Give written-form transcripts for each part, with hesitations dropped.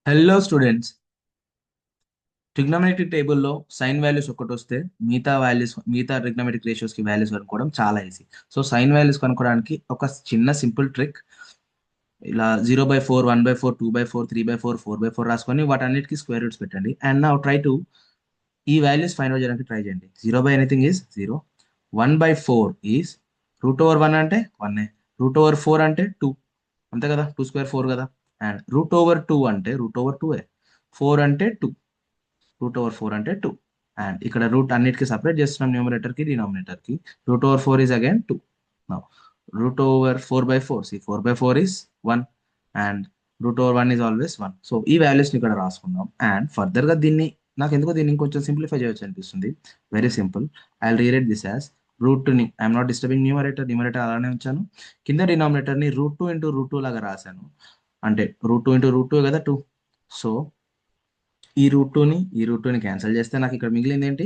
Hello students, trigonometric టేబుల్లో sign values ఒకటి వస్తే మిగతా ట్రిగ్నోమెట్రిక్ రేషియోస్ కి వాల్యూస్ కనుక్కోవడం చాలా ఈజీ. సో సైన్ వాల్యూస్ కనుక్కోవడానికి ఒక చిన్న సింపుల్ ట్రిక్, ఇలా 0/4, 1/4, 2/4, 3/4, 4/4 రాసుకొని వాటన్నిటికీ స్క్వేర్ రూట్స్ పెట్టండి. అండ్ నా ట్రై టు ఈ వాల్యూస్ ఫైండ్ అవుట్ చేయడానికి ట్రై చేయండి. 0/ఎనీథింగ్ ఈజ్ 0, 1/4 ఈజ్ √1 అంటే 1, √4 అంటే 2, అంతే కదా, 2² 4 కదా. అండ్ √2 అంటే √2, 4 అంటే 2, √4 అంటే 2. అండ్ ఇక్కడ రూట్ అన్నిటికీ సపరేట్ చేస్తున్నాం, న్యూమరేటర్ కి డినామినేటర్ కి. √4 is again 2. Now √4/4, see 4/4 is 1 and √1 is always 1. So ఈ వాల్యూస్ ని ఇక్కడ రాసుకుందాం. అండ్ ఫర్దర్ గా నాకు ఎందుకో దీన్ని ఇంకొంచెం సింప్లిఫై చేయొచ్చు అనిపిస్తుంది. Very simple. I read this as √2ని ఐఎమ్ నాట్ డిస్టర్బింగ్ న్యూమరేటర్ అలానే ఉంచాను. కింద డినామినేటర్ ని √2 × √2 లాగా రాశాను. అంటే √2 × √2 కదా 2. సో ఈ రూట్ టూని క్యాన్సిల్ చేస్తే నాకు ఇక్కడ మిగిలింది ఏంటి,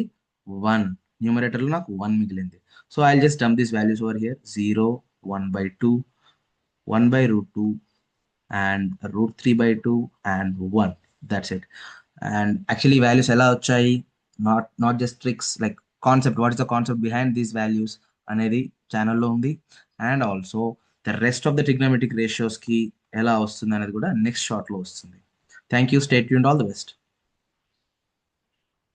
1. న్యూమరేటర్లో నాకు 1 మిగిలింది. So I just dump this values over here. 0, 1/2, 1/√2 and √3/2 and 1. That's it. And actually values ఎలా వచ్చాయి, not just tricks, like concept, what is the concept behind these values అనేది ఛానల్లో ఉంది. And also the rest of the trigonometric రేషియోస్కి ఎలా వస్తుంది అనేది కూడా నెక్స్ట్ షార్ట్లో వస్తుంది. Thank you. Stay tuned. All the best.